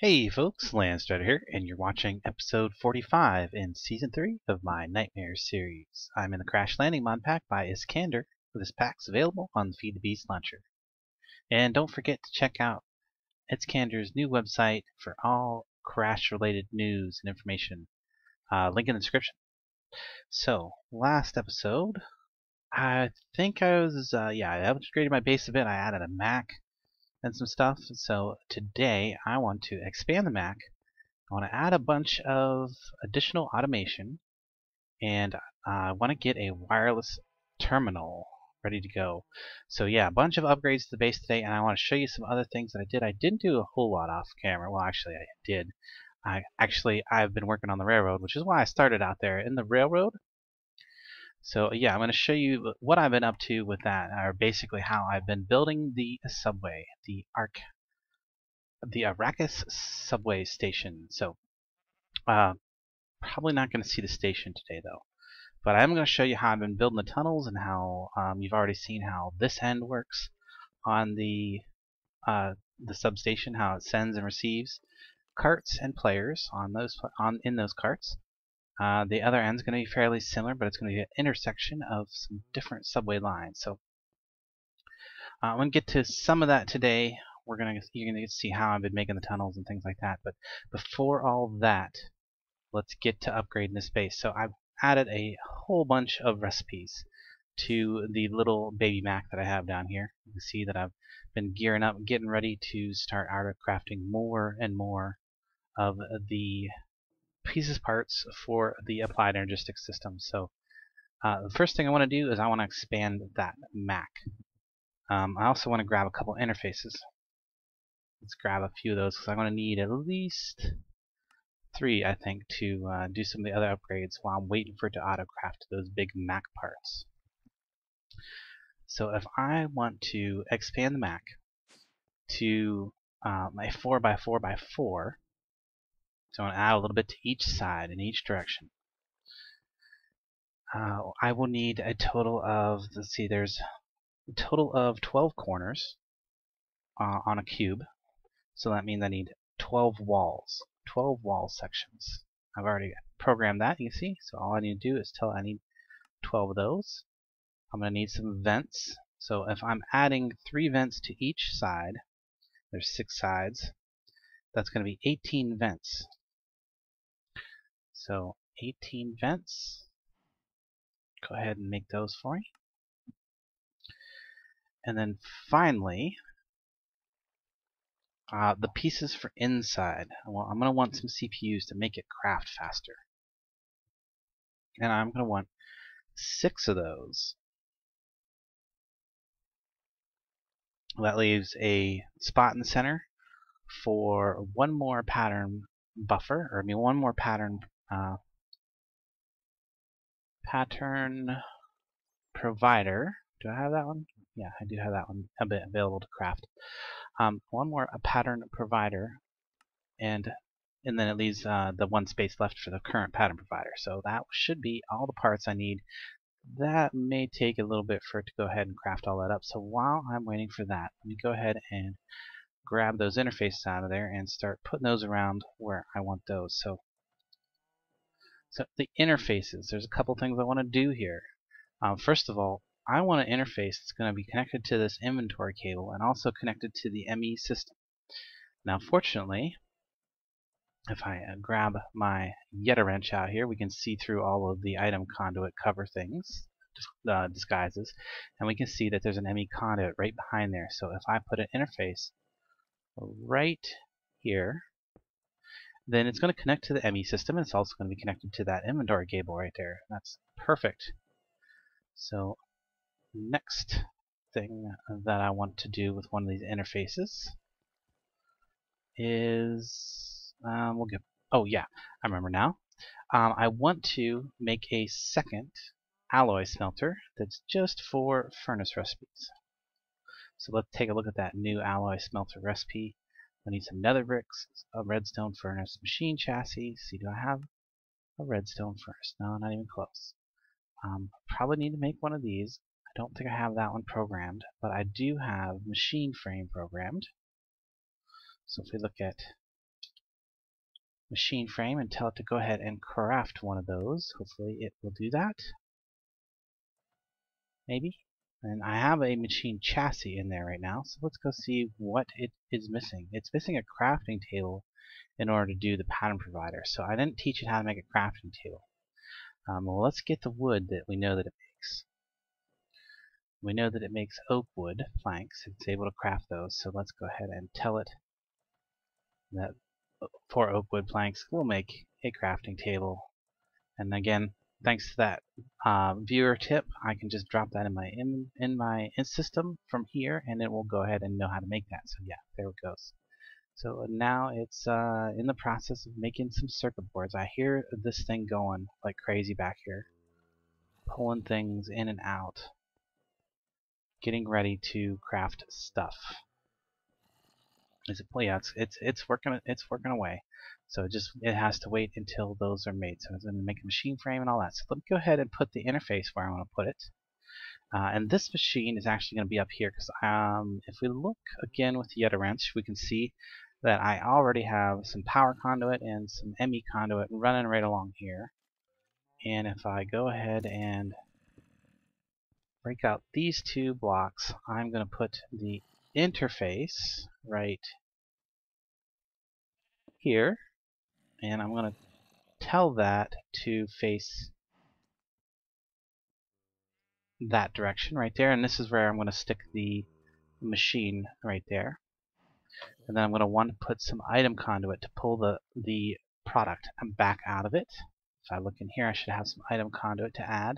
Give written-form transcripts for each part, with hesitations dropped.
Hey folks, Landstryder here, and you're watching episode 45 in season 3 of my Nightmares series. I'm in the Crash Landing mod pack by s3e45. This pack's available on the Feed the Beast launcher. And don't forget to check out s3e45's new website for all Crash related news and information. Link in the description. So, last episode, I think I upgraded my base a bit. I added a Mac and some stuff. So today I want to expand the Mac. I want to add a bunch of additional automation, and I want to get a wireless terminal ready to go. So yeah, a bunch of upgrades to the base today, and I want to show you some other things that I did. I didn't do a whole lot off camera. Well, actually I did. I've been working on the railroad, which is why I started out there in the railroad. So yeah, I'm going to show you what I've been up to with that, or basically how I've been building the subway, the Arrakis subway station. So probably not going to see the station today though, but I'm going to show you how I've been building the tunnels and how you've already seen how this end works on the substation, how it sends and receives carts and players in those carts. The other end's going to be fairly similar, but it's going to be an intersection of some different subway lines. So I'm going to get to some of that today. You're going to see how I've been making the tunnels and things like that. But before all that, let's get to upgrading this base. So I've added a whole bunch of recipes to the little baby Mac that I have down here. You can see that I've been gearing up, getting ready to start crafting more and more of the parts for the applied energistic system. So the first thing I want to do is I want to expand that Mac. I also want to grab a couple interfaces. Let's grab a few of those because I'm going to need at least 3, I think, to do some of the other upgrades while I'm waiting for it to auto-craft those big Mac parts. So if I want to expand the Mac to my 4x4x4, so I'm going to add a little bit to each side in each direction. I will need a total of, let's see, there's a total of 12 corners on a cube. So that means I need 12 walls. 12 wall sections. I've already programmed that, you see, so all I need to do is tell I need 12 of those. I'm going to need some vents. So if I'm adding 3 vents to each side, there's 6 sides, that's going to be 18 vents. So 18 vents. Go ahead and make those for me. And then finally, the pieces for inside. Well, I'm going to want some CPUs to make it craft faster. And I'm going to want 6 of those. That leaves a spot in the center for one more pattern buffer, or one more pattern provider. Do I have that one? Yeah, I do have that one available to craft. One more pattern provider, and then it leaves the 1 space left for the current pattern provider. So that should be all the parts I need. That may take a little bit for it to go ahead and craft all that up. So while I'm waiting for that, let me go ahead and grab those interfaces out of there and start putting those around where I want those. So the interfaces, there's a couple things I want to do here. First of all, I want an interface that's going to be connected to this inventory cable and also connected to the ME system. Now fortunately, if I grab my Yeta wrench out here, we can see through all of the item conduit cover things, disguises, and we can see that there's an ME conduit right behind there. So if I put an interface right here, then it's going to connect to the ME system, and it's also going to be connected to that inventory cable right there. That's perfect. So next thing that I want to do with one of these interfaces is oh yeah, I remember now. I want to make a second alloy smelter that's just for furnace recipes. So let's take a look at that new alloy smelter recipe. I need some nether bricks, a redstone furnace, machine chassis. See, do I have a redstone furnace? No, not even close. Probably need to make one of these. I don't think I have that one programmed, but I do have machine frame programmed. So if we look at machine frame and tell it to go ahead and craft one of those. Hopefully it will do that. Maybe. And I have a machine chassis in there right now, so let's go see what it is missing. It's missing a crafting table in order to do the pattern provider. So I didn't teach it how to make a crafting table. Well, let's get the wood that we know that it makes. We know that it makes oak wood planks. It's able to craft those, so let's go ahead and tell it that for oak wood planks we'll make a crafting table. And again, thanks to that viewer tip, I can just drop that in my system from here, and it will go ahead and know how to make that. So yeah, there it goes. So now it's in the process of making some circuit boards. I hear this thing going like crazy back here, pulling things in and out, getting ready to craft stuff. Yeah, it's working away. So it has to wait until those are made. So it's going to make a machine frame and all that. So let me go ahead and put the interface where I want to put it. And this machine is actually going to be up here because if we look again with the other wrench, we can see that I already have some power conduit and some ME conduit running right along here. And if I go ahead and break out these two blocks, I'm going to put the interface right here, and I'm going to tell that to face that direction right there, and this is where I'm going to stick the machine right there. And then I'm going to want to put some item conduit to pull the product back out of it. If I look in here, I should have some item conduit to add.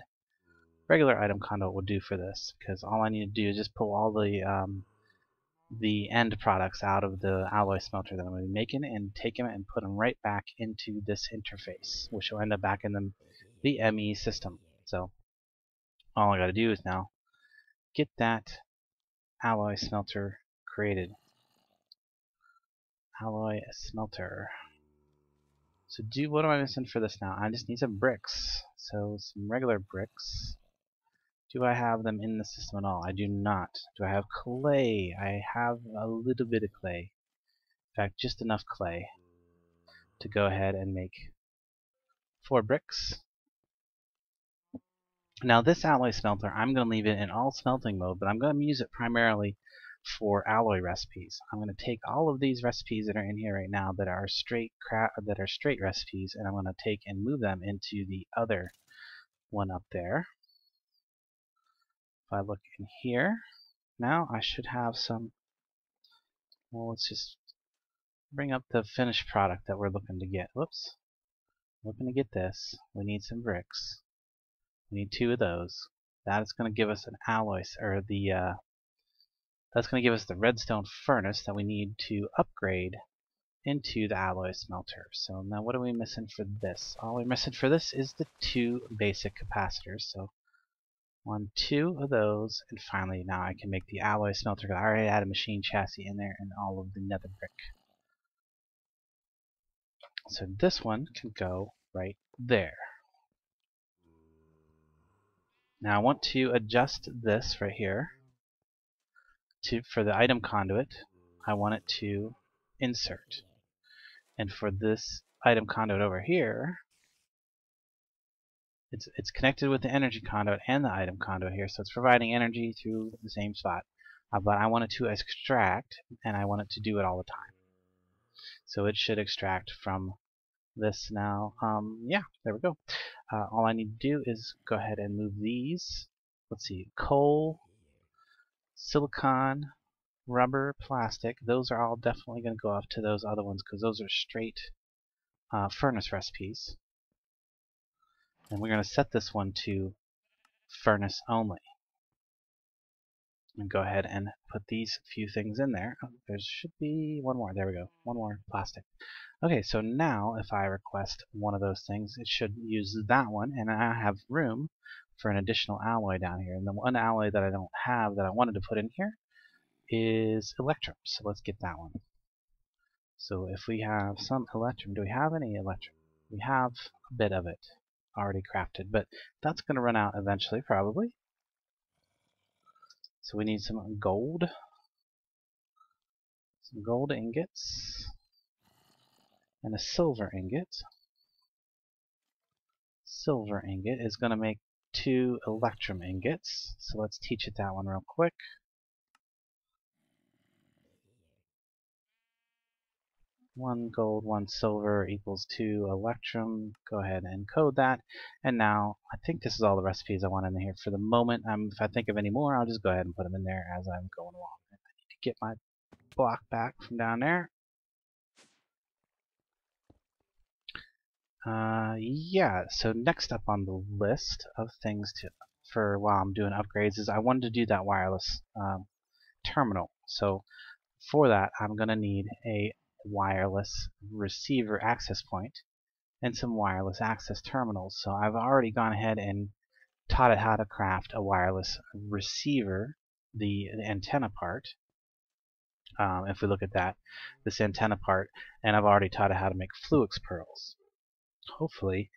Regular item conduit will do for this, because all I need to do is just pull all the end products out of the alloy smelter that I'm going to be making and take them and put them right back into this interface, which will end up back in the ME system. So all I got to do is now get that alloy smelter created. Alloy smelter. So what am I missing for this now? I just need some bricks. So some regular bricks. Do I have them in the system at all? I do not. Do I have clay? I have a little bit of clay. In fact, just enough clay to go ahead and make 4 bricks. Now this alloy smelter, I'm going to leave it in all smelting mode, but I'm going to use it primarily for alloy recipes. I'm going to take all of these recipes that are in here right now that are straight recipes, and I'm going to take and move them into the other one up there. If I look in here, now I should have some. Well, let's just bring up the finished product that we're looking to get. Whoops. Looking to get this. We need some bricks. We need 2 of those. That is going to give us an alloy, or that's going to give us the redstone furnace that we need to upgrade into the alloy smelter. So now what are we missing for this? All we're missing for this is the 2 basic capacitors. So 1, 2 of those, and finally now I can make the alloy smelter. I already had a machine chassis in there and all of the nether brick. So this one can go right there. Now I want to adjust this right here for the item conduit. I want it to insert. And for this item conduit over here, it's connected with the energy conduit and the item conduit here, so it's providing energy through the same spot. But I want it to extract, and I want it to do it all the time. So it should extract from this now. Yeah, there we go. All I need to do is go ahead and move these. Let's see, coal, silicon, rubber, plastic. Those are all definitely going to go off to those other ones because those are straight furnace recipes. And we're going to set this one to furnace only. And go ahead and put these few things in there. Oh, there should be one more. There we go. One more plastic. Okay, so now if I request one of those things, it should use that one, and I have room for an additional alloy down here. And the one alloy that I don't have that I wanted to put in here is electrum. So let's get that one. So if we have some electrum, do we have any electrum? We have a bit of it already crafted, but that's going to run out eventually, probably. So we need some gold ingots, And a silver ingot. Silver ingot is going to make 2 electrum ingots. So let's teach it that one real quick. 1 gold, 1 silver equals 2 electrum. Go ahead and code that. And now, I think this is all the recipes I want in here for the moment. If I think of any more, I'll just go ahead and put them in there as I'm going along. I need to get my block back from down there. Yeah, so next up on the list of things for while I'm doing upgrades is I wanted to do that wireless terminal. So for that, I'm going to need a wireless receiver access point and some wireless access terminals. So I've already gone ahead and taught it how to craft a wireless receiver, the antenna part. If we look at that, this antenna part, and I've already taught it how to make fluix pearls. Hopefully,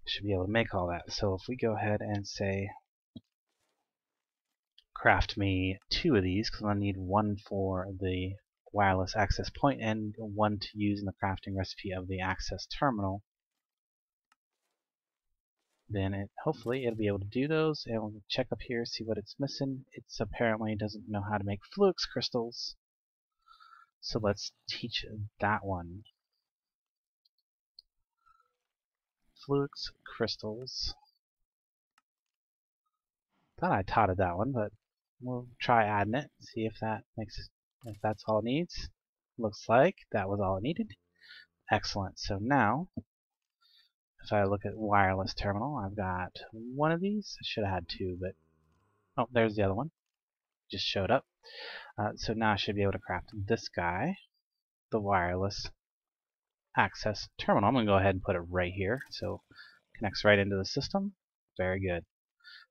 I should be able to make all that. So if we go ahead and say, craft me 2 of these, because I'm going to need 1 for the wireless access point and 1 to use in the crafting recipe of the access terminal, then hopefully it'll be able to do those. And we'll check up here, see what it's missing. It's apparently doesn't know how to make fluix crystals. So let's teach that one. Fluix crystals. Thought I taught it that one, but we'll try adding it. See if that's all it needs. Looks like that was all it needed. Excellent. So now, if I look at wireless terminal, I've got 1 of these. I should have had 2, but oh, there's the other one. Just showed up. So now I should be able to craft this guy, the wireless access terminal. I'm going to go ahead and put it right here, so it connects right into the system. Very good.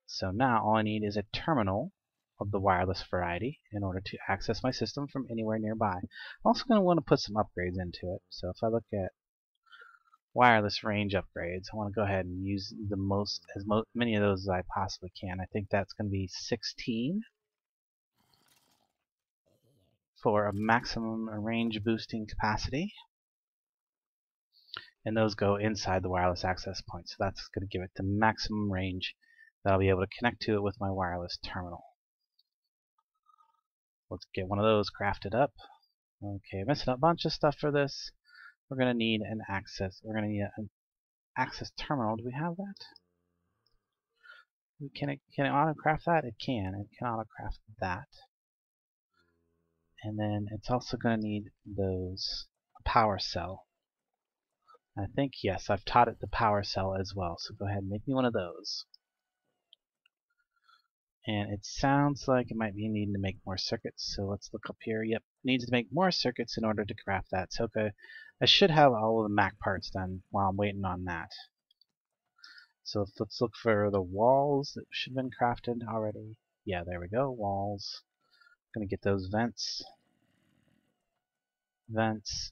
So now all I need is a terminal of the wireless variety in order to access my system from anywhere nearby. I'm also going to want to put some upgrades into it. So if I look at wireless range upgrades, I want to go ahead and use as many of those as I possibly can. I think that's going to be 16 for a maximum range boosting capacity. And those go inside the wireless access point. So that's going to give it the maximum range that I'll be able to connect to it with my wireless terminal. Let's get one of those crafted up. Okay, missing a bunch of stuff for this. We're going to need an access. We're going to need an access terminal. Do we have that? Can it auto-craft that? It can. It can auto-craft that. And then it's also going to need those power cell. I think, yes, I've taught it the power cell as well. So go ahead and make me one of those. And it sounds like it might be needing to make more circuits. So let's look up here. Yep, needs to make more circuits in order to craft that. So okay, I should have all of the Mac parts done while I'm waiting on that. So let's look for the walls that should have been crafted already. Yeah, there we go, walls. Gonna get those vents. Vents.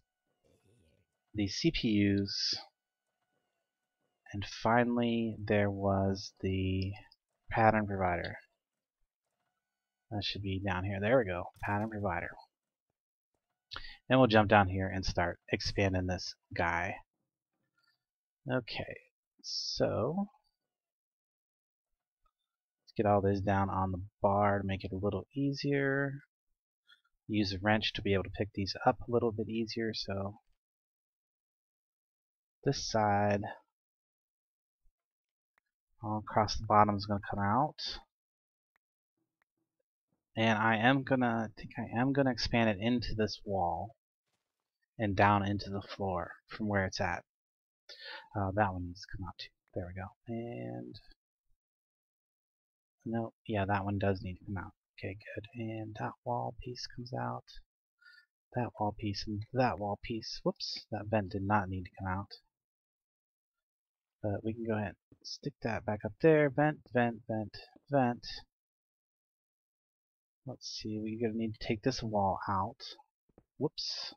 The CPUs. And finally, there was the pattern provider. That should be down here. There we go, pattern provider. And we'll jump down here and start expanding this guy. Okay, so let's get all this down on the bar to make it a little easier. Use a wrench to be able to pick these up a little bit easier. So this side all across the bottom is going to come out. And I think I am gonna expand it into this wall and down into the floor from where it's at. That one needs to come out too. There we go. And no, yeah, that one does need to come out. Okay, good. And that wall piece comes out. That wall piece and that wall piece. Whoops, that vent did not need to come out. But we can go ahead and stick that back up there. Vent, vent, vent, vent. Let's see, we're going to need to take this wall out. Whoops.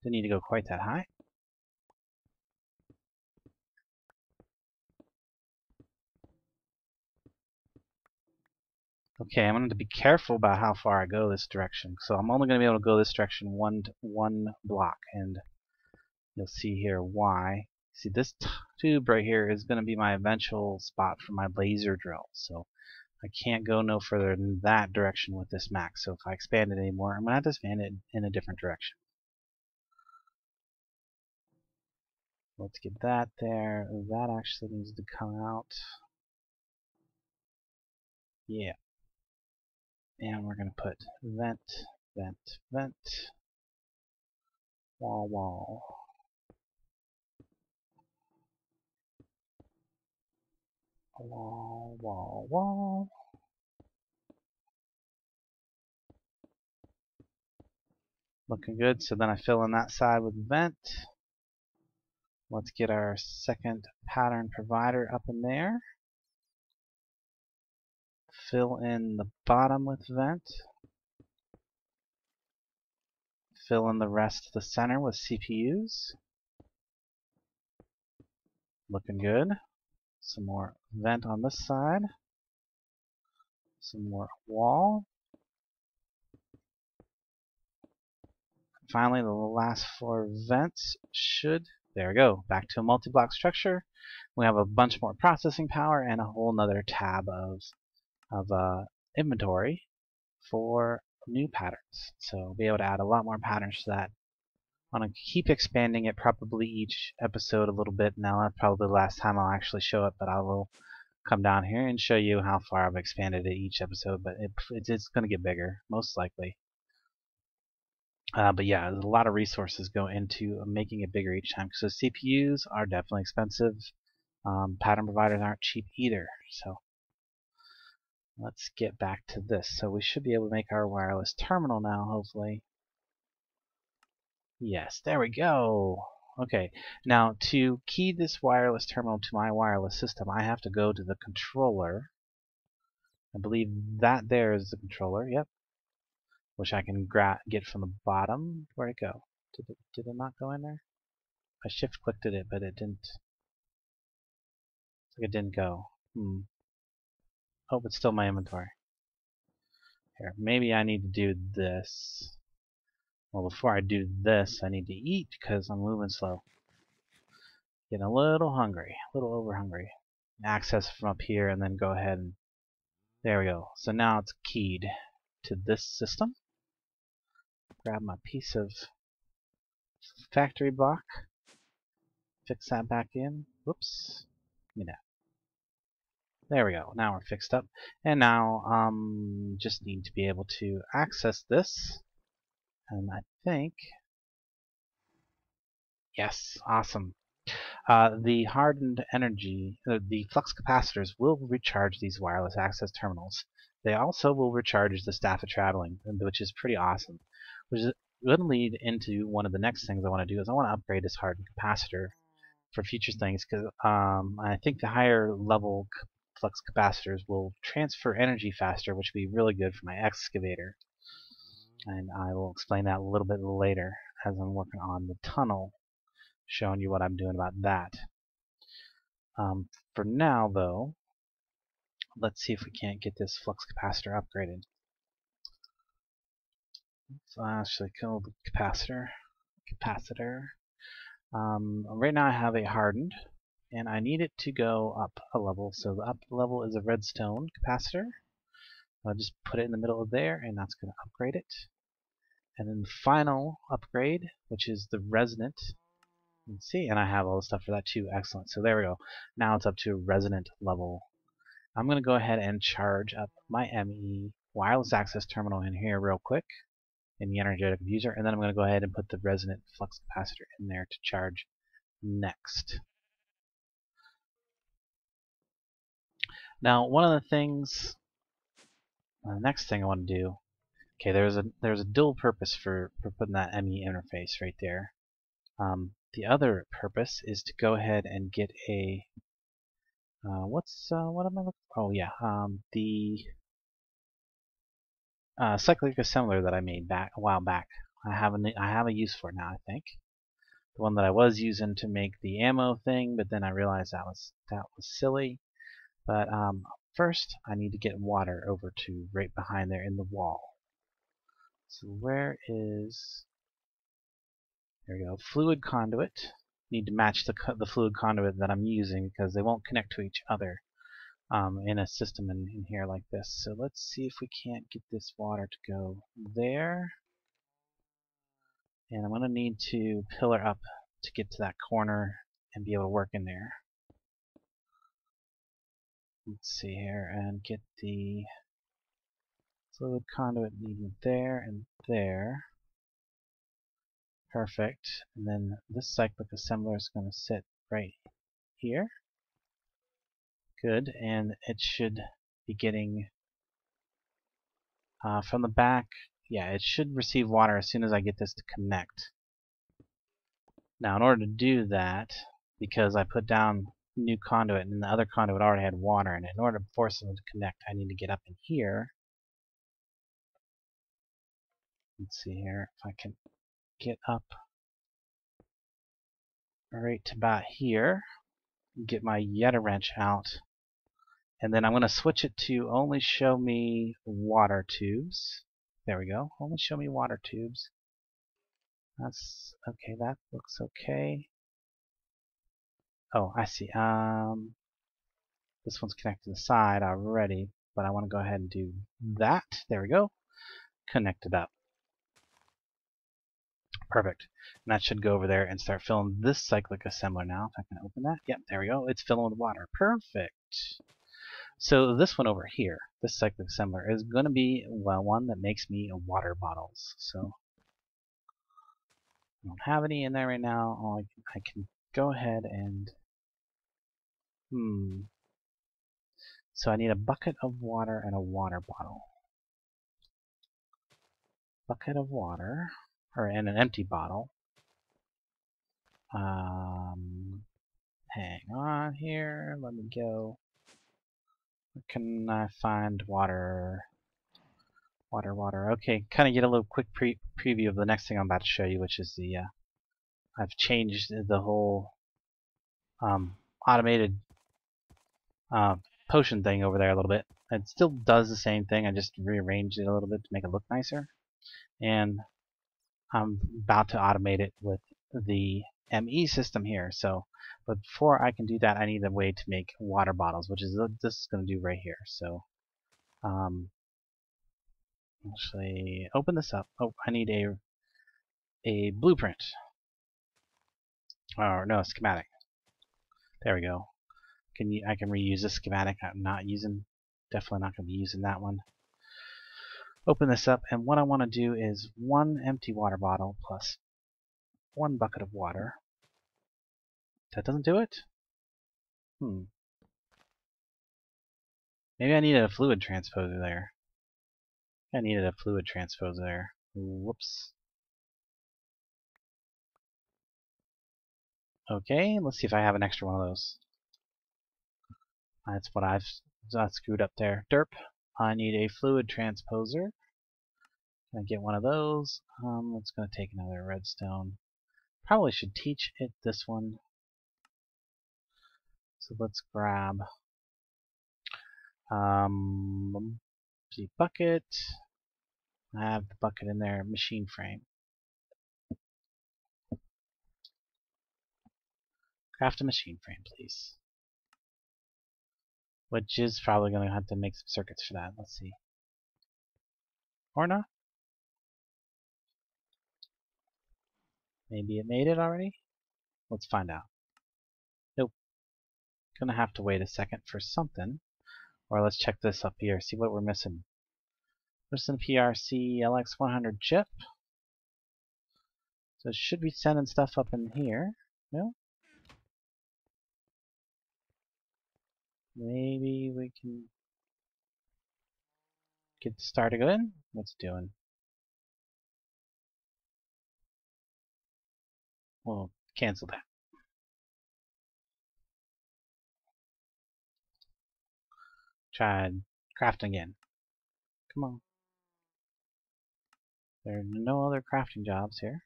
Didn't need to go quite that high. Okay, I'm going to be careful about how far I go this direction. So I'm only going to be able to go this direction one block. And You'll see here why. See, this tube right here is going to be my eventual spot for my laser drill. So I can't go no further than that direction with this max. So if I expand it anymore, I'm going to have to expand it in a different direction. Let's get that there. That actually needs to come out. Yeah. And we're going to put vent, vent, vent, wall, wall. Wall, wall, wall. Looking good. So then I fill in that side with vent. Let's get our second pattern provider up in there. Fill in the bottom with vent. Fill in the rest of the center with CPUs. Looking good. Some more vent on this side. Some more wall. Finally, the last 4 vents should, there we go, back to a multi-block structure. We have a bunch more processing power and a whole nother tab of inventory for new patterns. So we'll be able to add a lot more patterns to that. I'm going to keep expanding it probably each episode a little bit. Now that's probably the last time I'll actually show it, but I will come down here and show you how far I've expanded it each episode, but it's going to get bigger, most likely. But yeah, there's a lot of resources go into making it bigger each time. So CPUs are definitely expensive. Pattern providers aren't cheap either. So let's get back to this. So we should be able to make our wireless terminal now, hopefully. Yes, there we go. Okay, now to key this wireless terminal to my wireless system, I have to go to the controller. I believe that there is the controller, yep. Which I can get from the bottom. Where'd it go? Did it not go in there? I shift clicked it, but it didn't. It didn't go. Oh, it's still my inventory. Here, maybe I need to do this. Well, before I do this, I need to eat because I'm moving slow. Getting a little hungry, a little over hungry. Access from up here and then go ahead and there we go. So now it's keyed to this system. Grab my piece of factory block. Fix that back in. Whoops. You know. There we go. Now we're fixed up. And now just need to be able to access this. And I think yes, awesome. The hardened energy, the flux capacitors will recharge these wireless access terminals. They also will recharge the staff of traveling, which is pretty awesome. Which is going to lead into one of the next things I want to do is I want to upgrade this hardened capacitor for future things because I think the higher level flux capacitors will transfer energy faster, which would be really good for my excavator. And I will explain that a little bit later as I'm working on the tunnel, showing you what I'm doing about that. For now, though, let's see if we can't get this flux capacitor upgraded. So I actually kill the capacitor. Right now I have a hardened, and I need it to go up a level. So the up level is a redstone capacitor. I'll just put it in the middle of there, and that's going to upgrade it. And then the final upgrade, which is the resonant. You can see, and I have all the stuff for that too. Excellent. So there we go. Now it's up to resonant level. I'm going to go ahead and charge up my ME wireless access terminal in here real quick in the energetic user, and then I'm going to go ahead and put the resonant flux capacitor in there to charge next. Now, one of the things, the next thing I want to do, okay, there's a dual purpose for putting that ME interface right there. The other purpose is to go ahead and get a what am I looking? Oh yeah, the cyclic assembler that I made a while back. I have a use for it now, I think. The one that I was using to make the ammo thing, but then I realized that was silly. But first, I need to get water over to right behind there in the wall. So where is There we go. Fluid conduit. Need to match the fluid conduit that I'm using because they won't connect to each other in a system in here like this. So let's see if we can't get this water to go there. And I'm going to need to pillar up to get to that corner and be able to work in there. Let's see here and get the fluid conduit needed there and there. Perfect. And then this cyclic assembler is going to sit right here. Good. And it should be getting from the back. Yeah, it should receive water as soon as I get this to connect. Now, in order to do that, because I put down new conduit and the other conduit already had water in it, in order to force them to connect, I need to get up in here. Let's see here if I can get up right to about here. Get my Yeta wrench out. And then I'm going to switch it to only show me water tubes. There we go. Only show me water tubes. That's okay. That looks okay. Oh, I see. This one's connected to the side already, but I want to go ahead and do that. There we go. Connect it up. Perfect. And that should go over there and start filling this cyclic assembler now. If I can open that. Yep, there we go. It's filling with water. Perfect. So this one over here, this cyclic assembler, is going to be, well, one that makes me water bottles. So I don't have any in there right now. I can go ahead and so I need a bucket of water and a water bottle. Bucket of water, and an empty bottle. Hang on here. Let me go. Where can I find water? Water. Okay, kind of get a little quick preview of the next thing I'm about to show you, which is the I've changed the whole automated potion thing over there a little bit. It still does the same thing. I just rearranged it a little bit to make it look nicer. And I'm about to automate it with the ME system here. So, but before I can do that, I need a way to make water bottles, which is what this is going to do right here. So, actually, open this up. Oh, I need a blueprint. Or no, a schematic. There we go. I can reuse this schematic. I'm not using. Definitely not going to be using that one. Open this up, and what I want to do is one empty water bottle plus one bucket of water. That doesn't do it? Maybe I needed a fluid transposer there. I needed a fluid transposer there. Whoops. Okay, let's see if I have an extra one of those. That's what I've screwed up there. Derp. I need a fluid transposer. Can I get one of those? It's going to take another redstone. Probably should teach it this one. So let's grab the bucket. I have the bucket in there. Machine frame. Craft a machine frame, please. Which is probably going to have to make some circuits for that. Let's see. Or not. Maybe it made it already? Let's find out. Nope. Gonna have to wait a second for something. Or let's check this up here, see what we're missing. Missing PRC LX100 chip. So it should be sending stuff up in here. No? Maybe we can get the starter going. What's it doing? We'll cancel that. Try crafting again. Come on. There are no other crafting jobs here.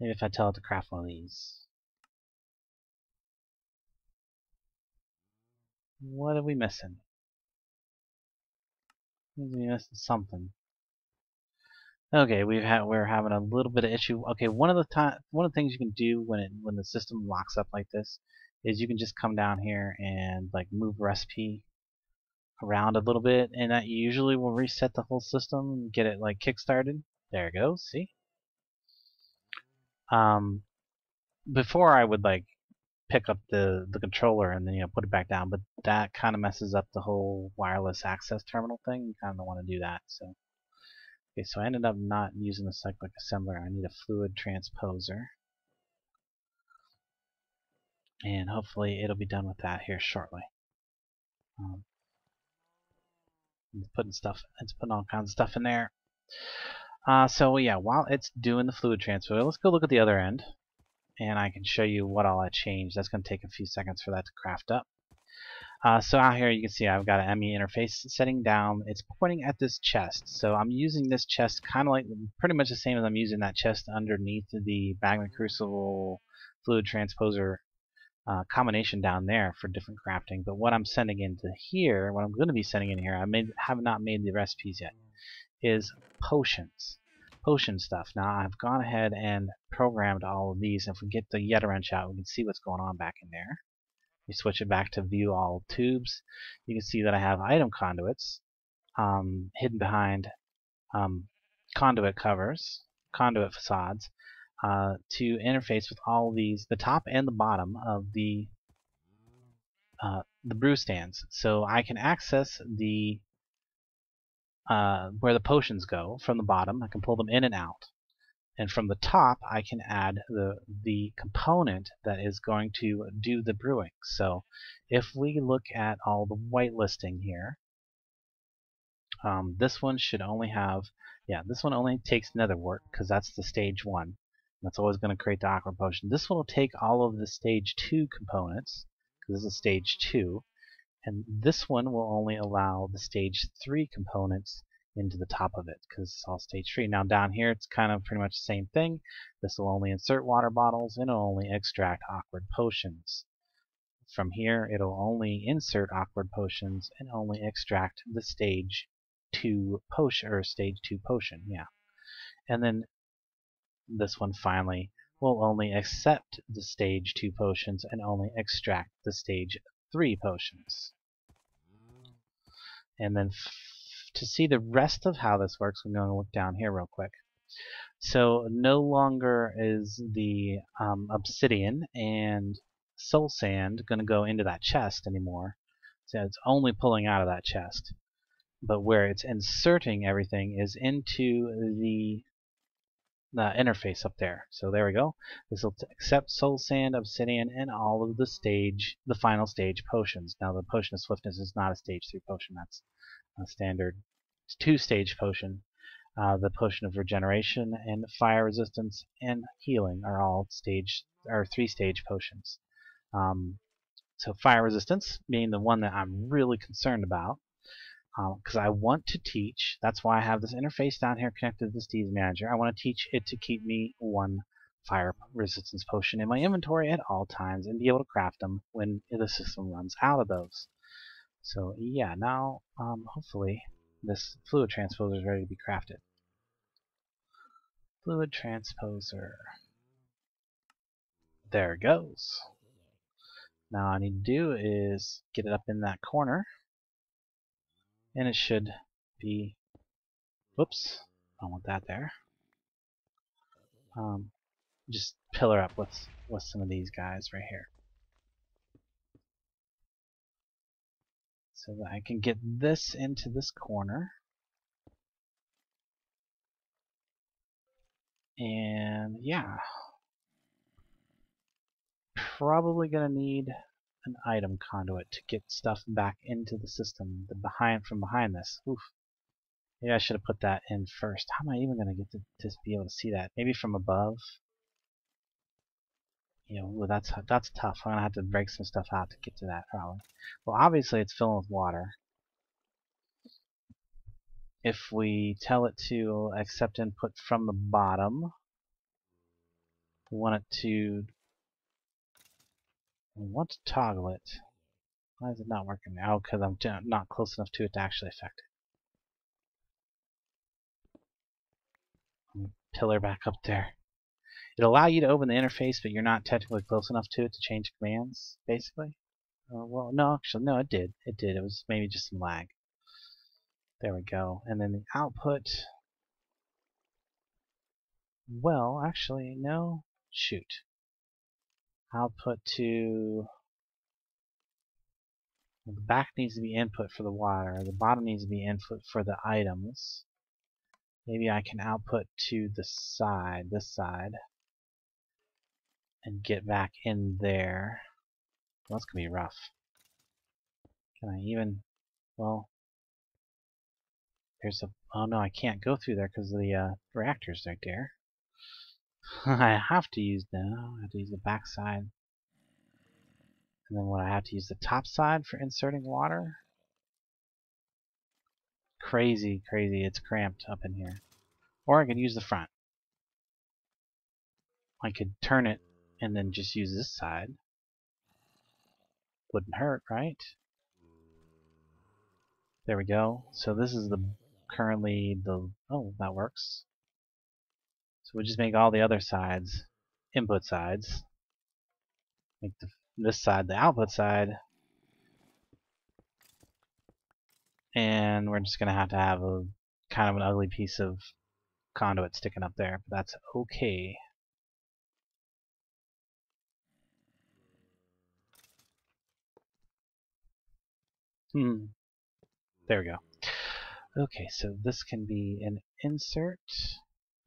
Maybe if I tell it to craft one of these. What are we missing? Missing something. Okay, we're having a little bit of issue. Okay, one of the things you can do when the system locks up like this is you can just come down here and like move recipe around a little bit, and that usually will reset the whole system and get it like kick-started. There it goes. See? Before I would like pick up the controller and then put it back down, but that kind of messes up the whole wireless access terminal thing. You kind of don't want to do that. So okay, so I ended up not using the cyclic assembler. I need a fluid transposer, and hopefully it'll be done with that here shortly. It's putting all kinds of stuff in there. So yeah, while it's doing the fluid transfer, let's go look at the other end, and I can show you what all I changed. That's going to take a few seconds for that to craft up. So out here you can see I've got an ME interface setting down. It's pointing at this chest. So I'm using this chest kind of like pretty much the same as I'm using that chest underneath the Magma Crucible fluid transposer combination down there for different crafting. But what I'm sending into here, what I'm going to be sending in here, have not made the recipes yet, is potions. Potion stuff. Now I've gone ahead and programmed all of these. If we get the Yeta wrench out, we can see what's going on back in there. We switch it back to view all tubes. You can see that I have item conduits hidden behind conduit covers, conduit facades, to interface with all these, the top and the bottom of the brew stands. So I can access the where the potions go from the bottom. I can pull them in and out. And from the top, I can add the component that is going to do the brewing. So if we look at all the whitelisting here, this one should only have, this one only takes netherwort because that's the stage 1. That's always going to create the aqua potion. This one will take all of the stage 2 components because this is stage 2. And this one will only allow the stage 3 components into the top of it because it's all stage 3. Now down here it's kind of pretty much the same thing. This will only insert water bottles and it'll only extract awkward potions. From here it'll only insert awkward potions and only extract the stage 2 potion, or stage 2 potion, And then this one finally will only accept the stage 2 potions and only extract the stage 3 potions. And then to see the rest of how this works, we're going to look down here real quick. So no longer is the obsidian and soul sand going to go into that chest anymore. So it's only pulling out of that chest. But where it's inserting everything is into the interface up there. So there we go. This will accept soul sand, obsidian, and all of the final stage potions. Now the potion of swiftness is not a stage 3 potion. That's a standard 2-stage potion. The potion of regeneration and fire resistance and healing are all 3-stage potions. So fire resistance being the one that I'm really concerned about, because I want to teach. That's why I have this interface down here connected to the Steve's Manager. I want to teach it to keep me 1 fire resistance potion in my inventory at all times and be able to craft them when the system runs out of those. So yeah, now hopefully this fluid transposer is ready to be crafted. Fluid transposer. There it goes. Now all I need to do is get it up in that corner, and it should be, whoops, I don't want that there. Just pillar up with some of these guys right here, so that I can get this into this corner. And yeah, probably gonna need an item conduit to get stuff back into the system from behind this. Oof. Maybe I should have put that in first. How am I even gonna get to be able to see that? Maybe from above. That's tough. I'm gonna have to break some stuff out to get to that probably. Well, obviously it's filling with water. If we tell it to accept input from the bottom, we want to toggle it. Why is it not working now? Oh, because I'm not close enough to it to actually affect it. Pillar back up there. It'll allow you to open the interface, but you're not technically close enough to it to change commands, basically. Well, no, actually, no, it did. It did. It was maybe just some lag. There we go. And then the output. Well, actually, no. Shoot. Output to. The back needs to be input for the water. The bottom needs to be input for the items. Maybe I can output to the side, this side, and get back in there. Well, that's gonna be rough. Can I even? Well, there's a. Oh no, I can't go through there because the reactor's right there. I have to use the back side. And then what, I have to use the top side for inserting water? Crazy, crazy, it's cramped up in here. Or I could use the front. I could turn it and then just use this side. Wouldn't hurt, right? There we go. So this is currently the, oh, that works. So we just make all the other sides input sides. Make this side the output side. And we're just going to have a kind of an ugly piece of conduit sticking up there, but that's okay. There we go. Okay, so this can be an insert.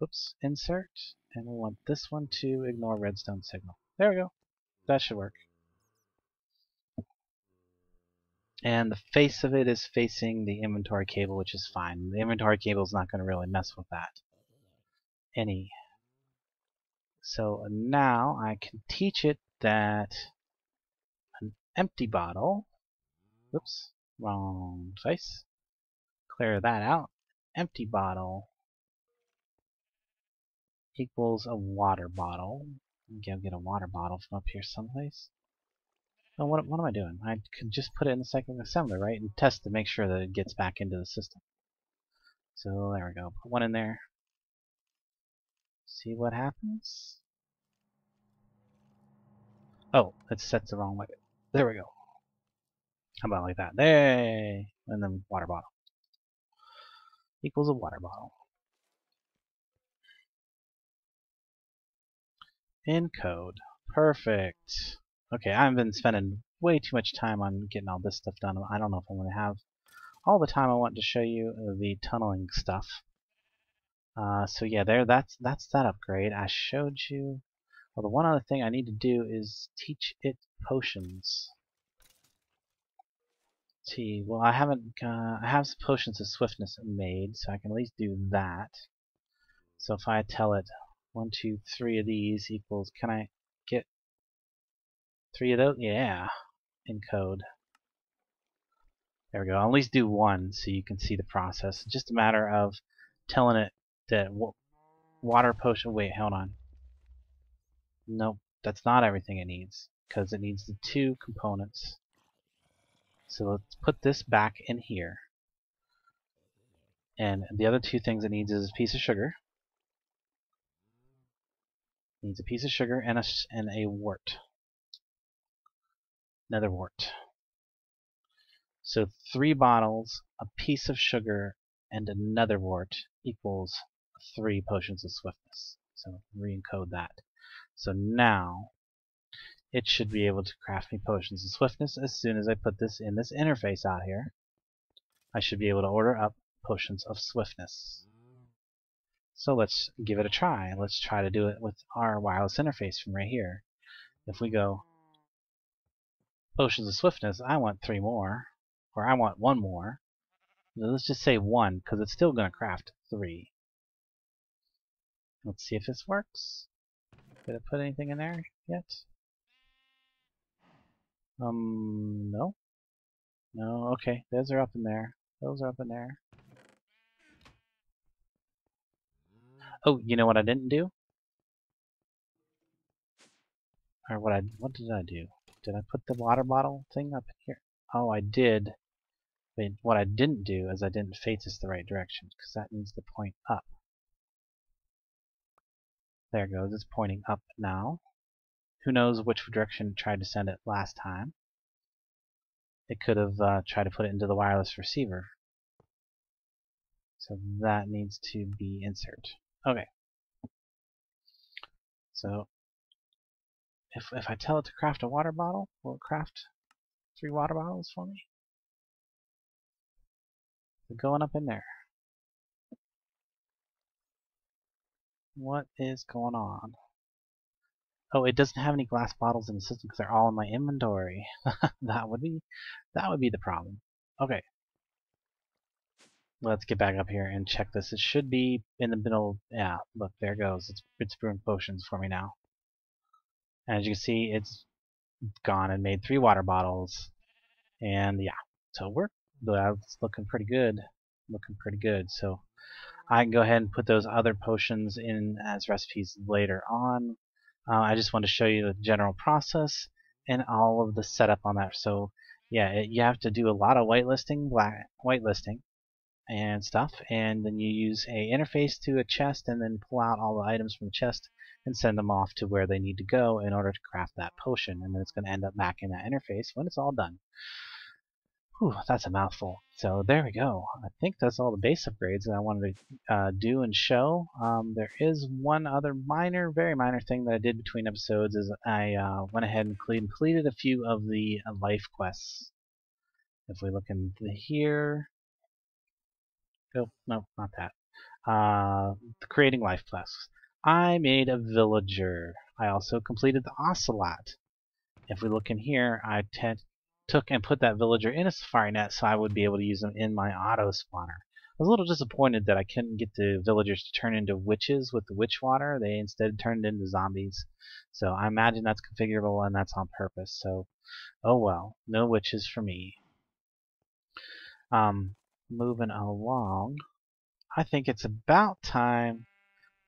Oops, insert. And we want this one to ignore redstone signal. There we go. That should work. And the face of it is facing the inventory cable, which is fine. The inventory cable is not going to really mess with that any. So now I can teach it that an empty bottle, oops, wrong face, clear that out, empty bottle equals a water bottle. Go get a water bottle from up here someplace. Oh, what am I doing? I could just put it in the cyclic assembler, right, and test to make sure that it gets back into the system. So there we go. Put one in there. See what happens. Oh, it's set the wrong way. There we go. How about like that? There, and then water bottle equals a water bottle. Encode. Perfect. Okay, I've been spending way too much time on getting all this stuff done. I don't know if I'm going to have all the time I want to show you the tunneling stuff. So yeah, that's that upgrade. I showed you. Well, the one other thing I need to do is teach it potions. See, well, I haven't. I have some potions of swiftness made, so I can at least do that. So if I tell it 1, 2, 3 of these equals, can I get 3 of those? Yeah, encode. There we go. I'll at least do one so you can see the process. It's just a matter of telling it that water potion. Wait, hold on. Nope, that's not everything it needs, because it needs the 2 components. So let's put this back in here. And the other 2 things it needs is a piece of sugar. It needs a piece of sugar and a wart. Another wart. So 3 bottles, a piece of sugar, and another wart equals 3 potions of swiftness. So re-encode that. So now it should be able to craft me potions of swiftness as soon as I put this in this interface out here. I should be able to order up potions of swiftness. So let's give it a try. Let's try to do it with our wireless interface from right here. If we go potions of swiftness, I want 3 more, or I want 1 more. Let's just say 1, because it's still going to craft 3. Let's see if this works. Did I put anything in there yet? No. No, okay, those are up in there. Those are up in there. Oh, you know what I didn't do? Or what did I do? Did I put the water bottle thing up here? Oh, I did. But what I didn't do is I didn't face this the right direction, because that needs to point up. There it goes. It's pointing up now. Who knows which direction it tried to send it last time. It could have tried to put it into the wireless receiver. So that needs to be insert. Okay. So if I tell it to craft a water bottle, will it craft 3 water bottles for me? They're going up in there. What is going on? Oh, it doesn't have any glass bottles in the system because they're all in my inventory. that would be the problem. Okay. Let's get back up here and check this. It should be in the middle. Yeah, look, there it goes. It's brewing potions for me now. And as you can see, it's gone and made 3 water bottles. And yeah, so that's looking pretty good. Looking pretty good. So I can go ahead and put those other potions in as recipes later on. I just want to show you the general process and all of the setup on that. So yeah, you have to do a lot of whitelisting and stuff, and then you use a interface to a chest and then pull out all the items from the chest and send them off to where they need to go in order to craft that potion, and then it's going to end up back in that interface when it's all done. Whew, that's a mouthful. So there we go. I think that's all the base upgrades that I wanted to do and show. There is one other very minor thing that I did between episodes is I went ahead and completed a few of the life quests. If we look in here, oh no, not that. Creating life quests. I made a villager. I also completed the ocelot. If we look in here, I took and put that villager in a safari net so I would be able to use them in my auto spawner. I was a little disappointed that I couldn't get the villagers to turn into witches with the witch water. They instead turned into zombies. So I imagine that's configurable and that's on purpose. So, oh well, no witches for me. Moving along, I think it's about time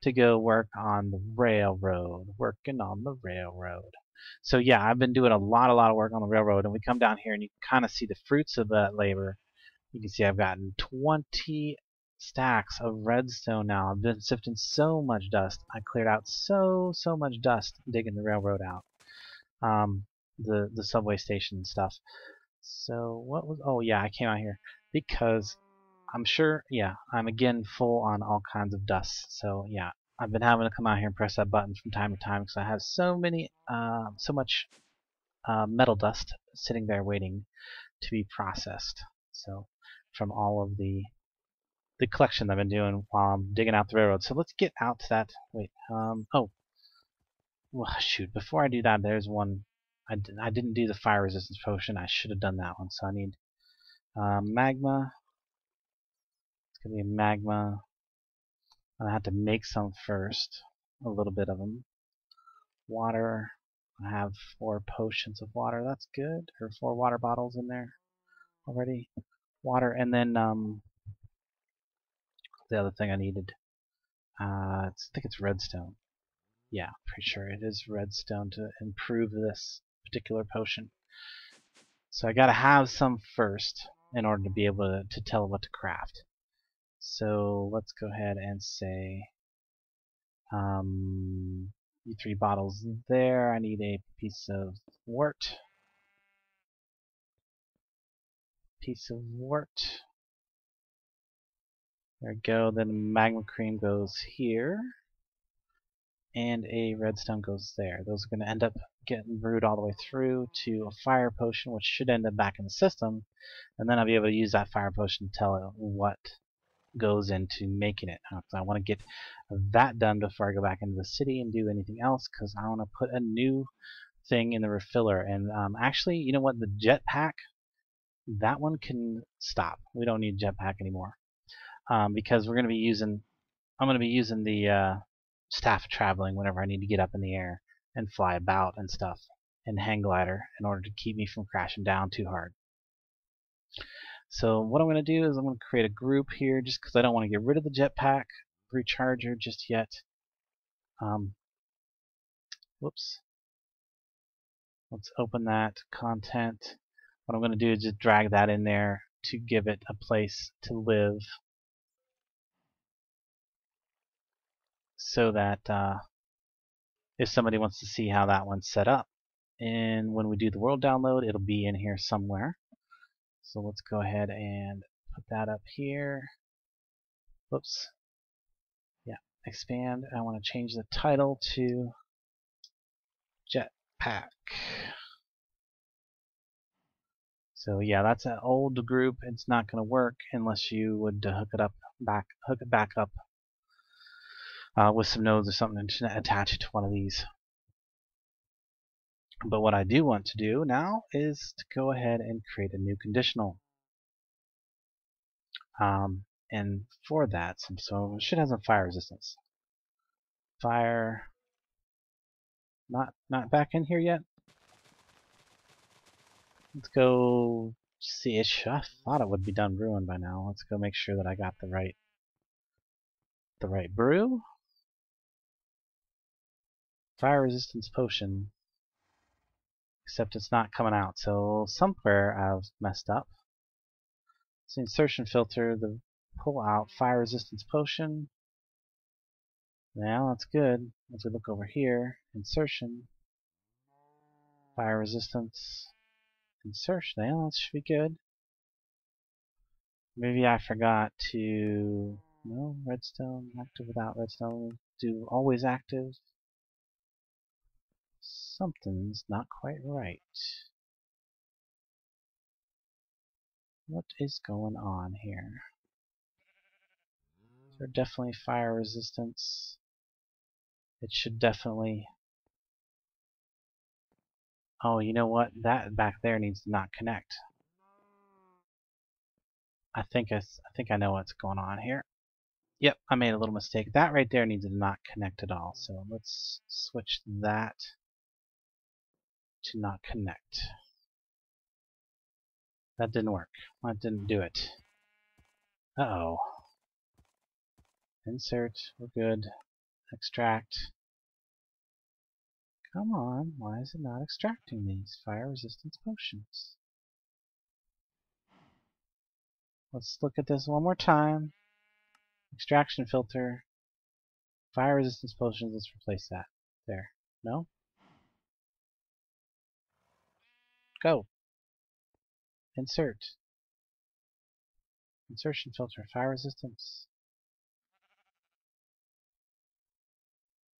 to go work on the railroad. Working on the railroad. So yeah, I've been doing a lot of work on the railroad, and we come down here and you can kind of see the fruits of that labor. You can see I've gotten 20 stacks of redstone now. I've been sifting so much dust. I cleared out so much dust digging the railroad out. The subway station and stuff. So what was, oh yeah, I came out here because I'm sure, yeah, I'm again full on all kinds of dust. So yeah, I've been having to come out here and press that button from time to time because I have so much metal dust sitting there waiting to be processed. So from all of the collection I've been doing while I'm digging out the railroad. So let's get out to that. Wait, oh, well, shoot, before I do that, there's one. I didn't do the fire resistance potion. I should have done that one. So I need magma. It's going to be magma. I have to make some first. A little bit of them. Water. I have 4 potions of water. That's good. Or 4 water bottles in there already. Water, and then the other thing I needed. I think it's redstone. Yeah, pretty sure it is redstone to improve this particular potion. So I gotta have some first in order to be able to tell what to craft. So let's go ahead and say E3 bottles there. I need a piece of wort. There we go. Then magma cream goes here. And a redstone goes there. Those are going to end up getting brewed all the way through to a fire potion, which should end up back in the system. And then I'll be able to use that fire potion to tell it what goes into making it. I want to get that done before I go back into the city and do anything else, because I want to put a new thing in the refiller. And actually, you know what? The jetpack, that one can stop. We don't need jetpack anymore, because we're going to be using. I'm going to be using the staff of traveling whenever I need to get up in the air and fly about and stuff, and hang glider in order to keep me from crashing down too hard. So what I'm going to do is I'm going to create a group here just because I don't want to get rid of the jetpack recharger just yet. Whoops. Let's open that content. What I'm going to do is just drag that in there to give it a place to live, so that if somebody wants to see how that one's set up. And when we do the world download, it'll be in here somewhere. So let's go ahead and put that up here. Whoops. Yeah, expand. I want to change the title to Jetpack. So yeah, that's an old group. It's not going to work unless you would hook it back up with some nodes or something and attach it to one of these. But what I do want to do now is to go ahead and create a new conditional. And for that, so it should have some fire resistance. Fire, not back in here yet. Let's go see it. I thought it would be done brewing by now. Let's go make sure that I got the right brew. Fire resistance potion. Except it's not coming out. So somewhere I've messed up. It's the insertion filter, the pull out fire resistance potion. Now that's good. As we look over here, insertion, fire resistance, insertion. Now that should be good. Maybe I forgot to no redstone active without redstone. Do always active. Something's not quite right. What is going on here? Is there definitely fire resistance? It should definitely. Oh, you know what? That back there needs to not connect. I think I know what's going on here. Yep, I made a little mistake. That right there needs to not connect at all. So let's switch that to not connect. That didn't work. That didn't do it. Uh-oh. Insert. We're good. Extract. Come on. Why is it not extracting these fire resistance potions? Let's look at this one more time. Extraction filter. Fire resistance potions. Let's replace that. There. No? Go. Insert. Insertion filter. Fire resistance.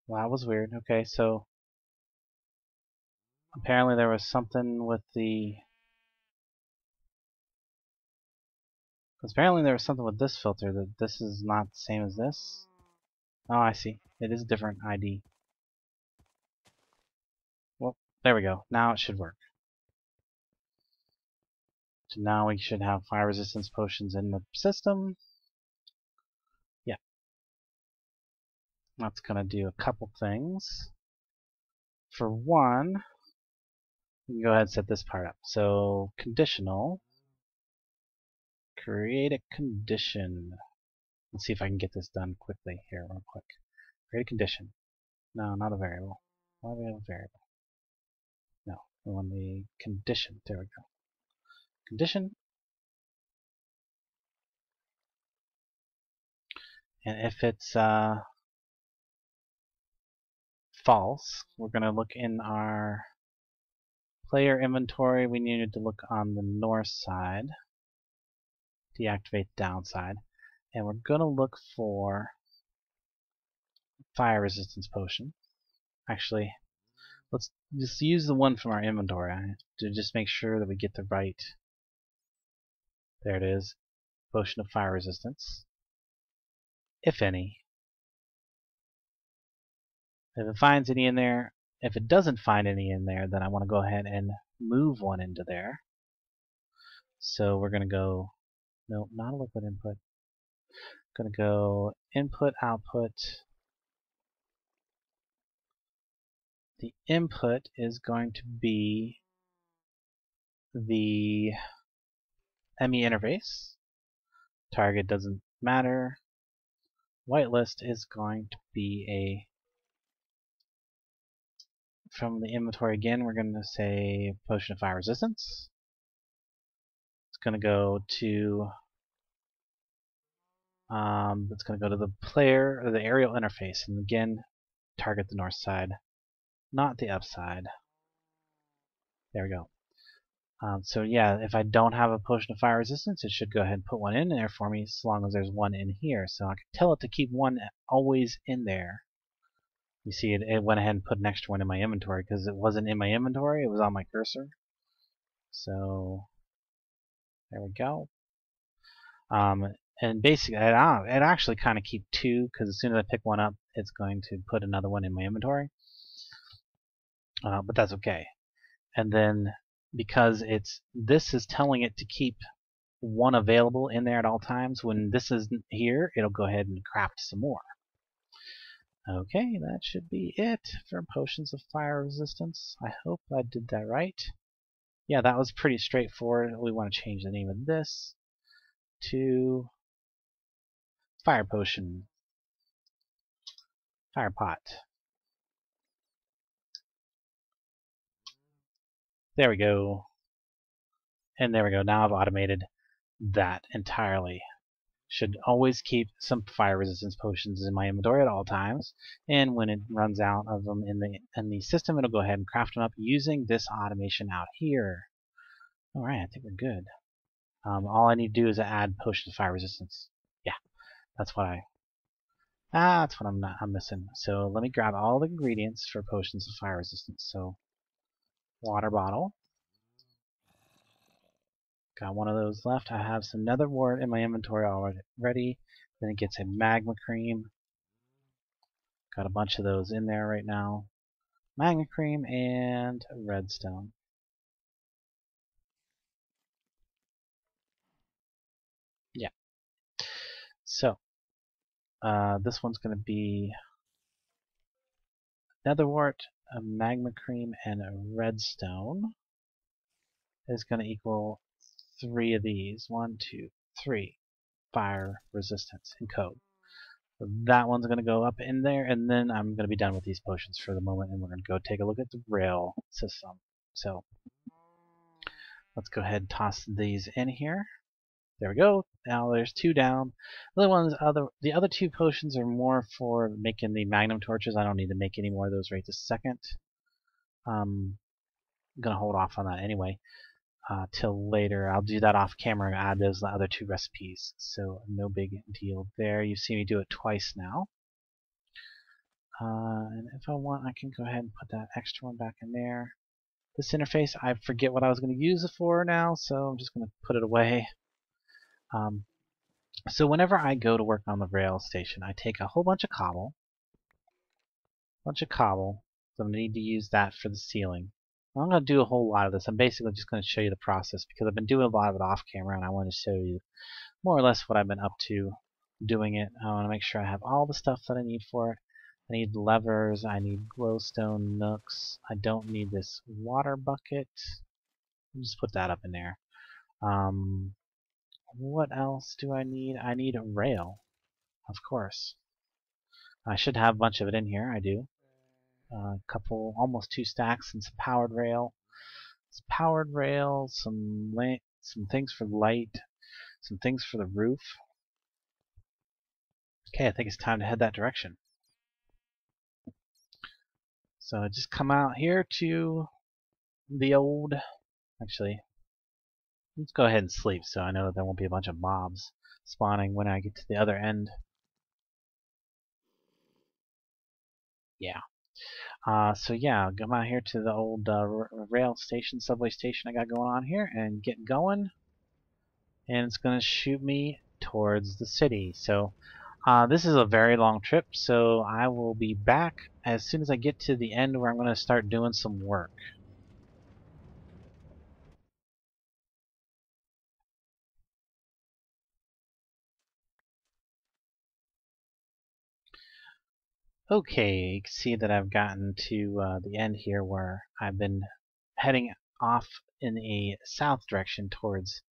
Well, that was weird. Okay, so apparently there was something with the... Apparently there was something with this filter that this is not the same as this. Oh, I see. It is a different ID. Well, there we go. Now it should work. So now we should have fire resistance potions in the system. Yeah. That's going to do a couple things. For one, we can go ahead and set this part up. So, conditional. Create a condition. Let's see if I can get this done quickly here, real quick. Create a condition. No, not a variable. Why do we have a variable? No, we want the condition. There we go. Condition. And if it's false, we're going to look in our player inventory. We needed to look on the north side. Deactivate the downside. And we're going to look for fire resistance potion. Actually, let's just use the one from our inventory to just make sure that we get the right. There it is. Potion of fire resistance. If any. If it finds any in there, if it doesn't find any in there, then I want to go ahead and move one into there. So we're going to go, no, not a liquid input. Going to go input, output. The input is going to be the ME interface. Target doesn't matter. Whitelist is going to be a, from the inventory again, we're going to say potion of fire resistance. It's going to go to the player or the aerial interface, and again, target the north side. not the upside. There we go. So yeah, if I don't have a potion of fire resistance, it should go ahead and put one in there for me, as long as there's one in here. So I can tell it to keep one always in there. You see, it went ahead and put an extra one in my inventory because it wasn't in my inventory; it was on my cursor. So there we go. And basically, it actually kind of keep two, because as soon as I pick one up, it's going to put another one in my inventory. But that's okay. And then because this is telling it to keep one available in there at all times, when this isn't here, it'll go ahead and craft some more. Okay, that should be it for potions of fire resistance. I hope I did that right. Yeah, that was pretty straightforward. We want to change the name of this to Fire Potion. Fire Pot. There we go. And there we go. Now I've automated that entirely. Should always keep some fire resistance potions in my inventory at all times, and when it runs out of them in the system, it'll go ahead and craft them up using this automation out here. Alright, I think we're good. All I need to do is add potion of fire resistance. Yeah, that's what I'm missing. So let me grab all the ingredients for potions of fire resistance. So water bottle. Got one of those left. I have some nether wart in my inventory already. Then it gets a magma cream. Got a bunch of those in there right now. Magma cream and redstone. Yeah. So this one's going to be nether wart, a magma cream, and a redstone. Is going to equal 3 of these. 1, 2, 3. Fire resistance and code. So that one's going to go up in there, and then I'm going to be done with these potions for the moment, and we're going to go take a look at the rail system. So let's go ahead and toss these in here. There we go. Now there's 2 down. The other 2 potions are more for making the magnum torches. I don't need to make any more of those right this second. I'm going to hold off on that anyway. Till later. I'll do that off camera and add those other 2 recipes. So no big deal there. You see me do it twice now. And if I want, I can go ahead and put that extra one back in there. This interface, I forget what I was going to use it for now, so I'm just going to put it away. So whenever I go to work on the rail station, I take a whole bunch of cobble. So I'm going to need to use that for the ceiling. I'm going to do a whole lot of this. I'm basically just going to show you the process because I've been doing a lot of it off camera, and I want to show you more or less what I've been up to doing it. I want to make sure I have all the stuff that I need for it. I need levers, I need glowstone nooks. I don't need this water bucket. I'll just put that up in there. What else do I need? I need a rail, of course. I should have a bunch of it in here. I do. A couple, almost 2 stacks, and some powered rail. Some things for light, some things for the roof. Okay, I think it's time to head that direction. So I just come out here to the old. Actually, let's go ahead and sleep so I know that there won't be a bunch of mobs spawning when I get to the other end. Yeah. So yeah, I'll come out here to the old rail station, subway station I got going on here, and get going. And it's going to shoot me towards the city. So this is a very long trip, so I will be back as soon as I get to the end where I'm going to start doing some work. Okay, you can see that I've gotten to the end here where I've been heading off in a south direction towards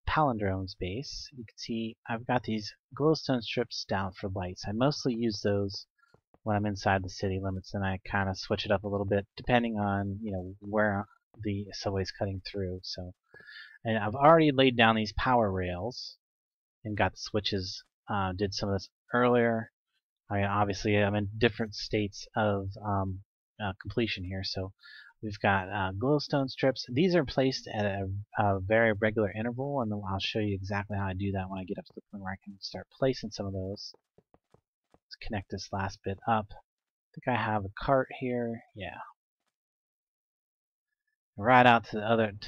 Palindrome's base. You can see I've got these glowstone strips down for lights. I mostly use those when I'm inside the city limits, and I kind of switch it up a little bit depending on where the subway's cutting through. So, and I've already laid down these power rails and got the switches. Did some of this earlier. I mean, obviously, I'm in different states of completion here. So we've got glowstone strips. These are placed at a very regular interval, and I'll show you exactly how I do that when I get up to the point where I can start placing some of those. Let's connect this last bit up. I think I have a cart here. Yeah. Right out to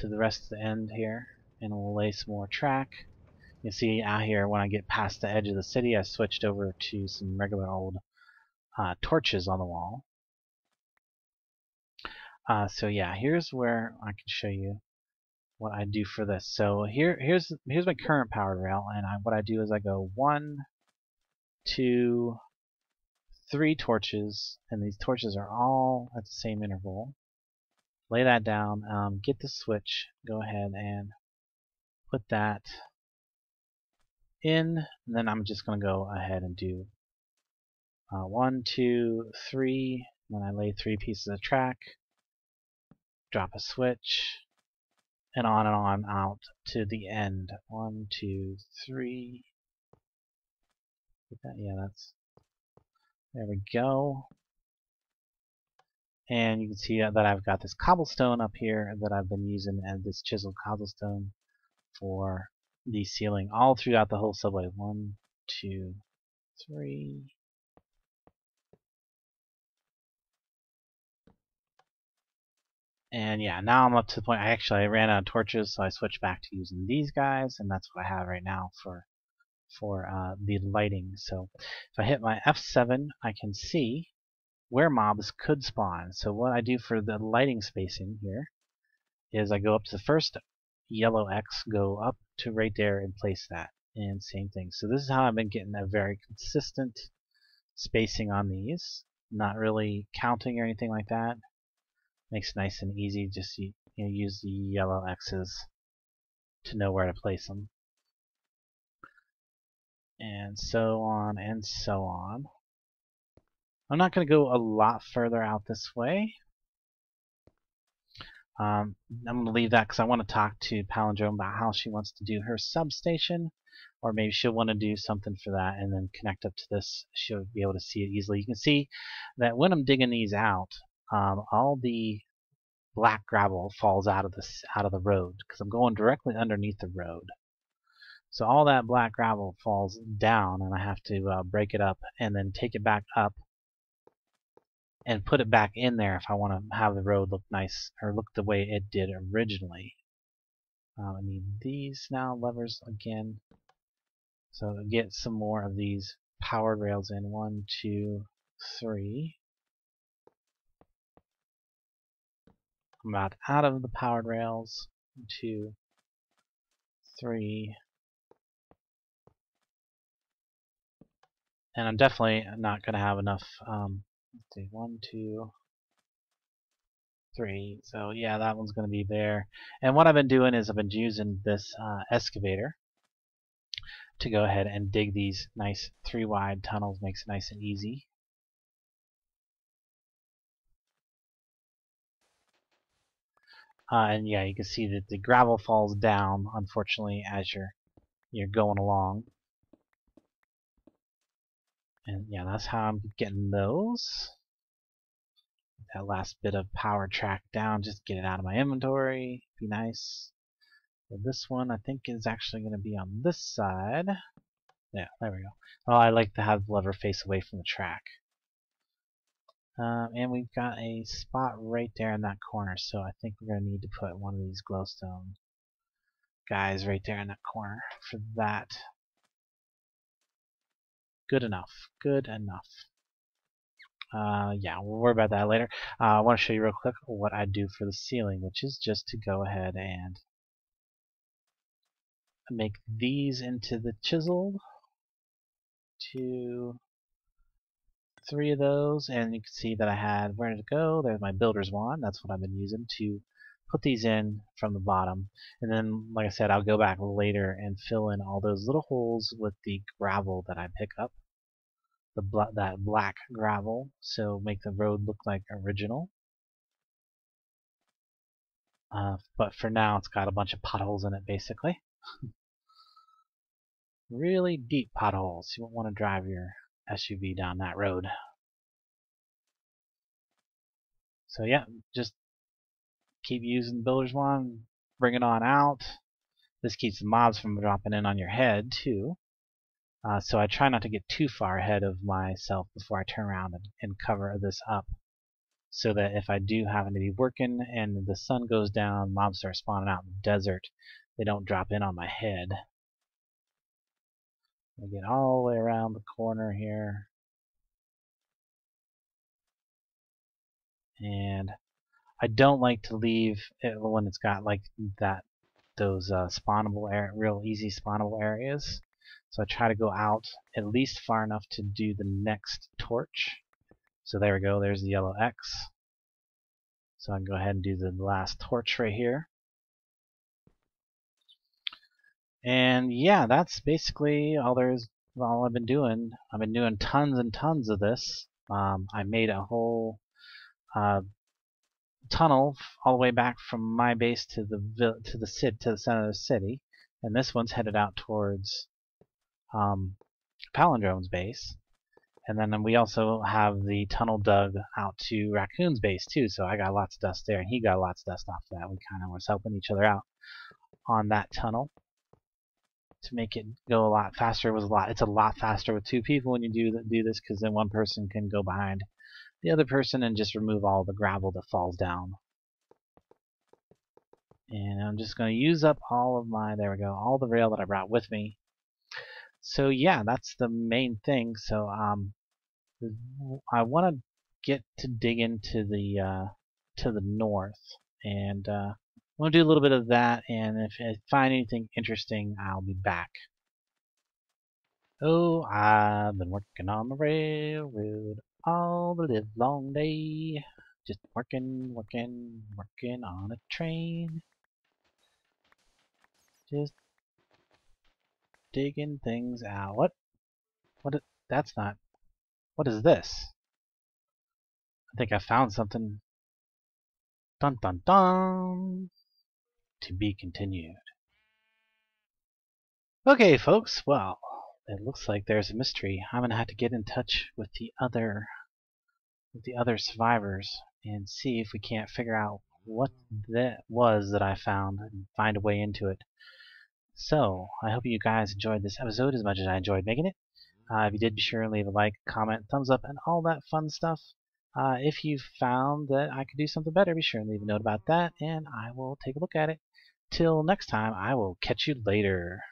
the rest of the end here, and we'll lay some more track. You see out here when I get past the edge of the city, I switched over to some regular old torches on the wall. So yeah, here's where I can show you what I do for this. So here's my current powered rail, and what I do is I go 1, 2, 3 torches, and these torches are all at the same interval. Lay that down, get the switch, go ahead and put that in, and then I'm just going to go ahead and do 1, 2, 3, then I lay 3 pieces of track, drop a switch, and on out to the end. 1, 2, 3. Yeah, there we go. And you can see that I've got this cobblestone up here that I've been using, and this chiseled cobblestone for the ceiling all throughout the whole subway. 1, 2, 3. And yeah, now I'm up to the point. I ran out of torches, so I switched back to using these guys, and that's what I have right now for the lighting. So if I hit my F7, I can see where mobs could spawn. So what I do for the lighting spacing here is I go up to the first yellow X, go up to right there and place that. And same thing. So this is how I've been getting a very consistent spacing on these. Not really counting or anything like that. Makes it nice and easy. Just use the yellow X's to know where to place them. And so on and so on. I'm not going to go a lot further out this way. I'm going to leave that because I want to talk to Palindrome about how she wants to do her substation, or maybe she'll want to do something for that and then connect up to this. She'll be able to see it easily. You can see that when I'm digging these out, all the black gravel falls out of the road because I'm going directly underneath the road. So all that black gravel falls down, and I have to break it up and then take it back up and put it back in there if I want to have the road look nice or look the way it did originally. I need these now levers again. So get some more of these powered rails in. 1, 2, 3. I'm about out of the powered rails. 1, 2, 3. And I'm definitely not going to have enough. Let's see, 1, 2, 3. So yeah, that one's going to be there. And what I've been doing is I've been using this excavator to go ahead and dig these nice 3 wide tunnels. Makes it nice and easy. And yeah, you can see that the gravel falls down, unfortunately, as you're going along. And yeah, that's how I'm getting those. That last bit of power track down, just get it out of my inventory. Be nice. So this one I think is actually going to be on this side. Yeah, there we go. Oh, I like to have the lever face away from the track. And we've got a spot right there in that corner, so I think we're going to need to put one of these glowstone guys right there in that corner for that. Good enough. Good enough. Yeah, we'll worry about that later. I want to show you real quick what I do for the ceiling, which is just to go ahead and make these into the chiseled. 2, 3 of those, and you can see that I had where to go. There's my builder's wand. That's what I've been using to put these in from the bottom. And then, like I said, I'll go back later and fill in all those little holes with the gravel that I pick up. That black gravel, so make the road look like original. But for now, it's got a bunch of potholes in it, basically. Really deep potholes. You won't want to drive your SUV down that road. So yeah, just keep using the builder's wand, bring it on out. This keeps the mobs from dropping in on your head too. So I try not to get too far ahead of myself before I turn around and cover this up, so that if I do happen to be working and the sun goes down, mobs start spawning out in the desert, they don't drop in on my head. I get all the way around the corner here. And I don't like to leave it when it's got like those real easy spawnable areas. So I try to go out at least far enough to do the next torch. So there we go, there's the yellow X. So I can go ahead and do the last torch right here. And yeah, that's basically all I've been doing. I've been doing tons and tons of this. I made a whole tunnel all the way back from my base to the center of the city, and this one's headed out towards Palindrome's base. And then we also have the tunnel dug out to Raccoon's base too, so I got lots of dust there, and he got lots of dust off that. We kind of was helping each other out on that tunnel to make it go a lot faster. It's a lot faster with two people when you do this, because then one person can go behind the other person and just remove all the gravel that falls down. And I'm just going to use up all of my, there we go, all the rail that I brought with me. So yeah, that's the main thing. So I want to get to dig into to the north, and I'm going to do a little bit of that, and if I find anything interesting, I'll be back. Oh, I've been working on the railroad all the live long day. Just working on a train. Just digging things out. That's not... What is this? I think I found something. Dun dun dun! To be continued. Okay, folks, well, it looks like there's a mystery. I'm gonna have to get in touch with the other survivors and see if we can't figure out what that was that I found and find a way into it. So, I hope you guys enjoyed this episode as much as I enjoyed making it. If you did, be sure and leave a like, comment, thumbs up, and all that fun stuff. If you found that I could do something better, be sure and leave a note about that, and I will take a look at it. Till next time, I will catch you later.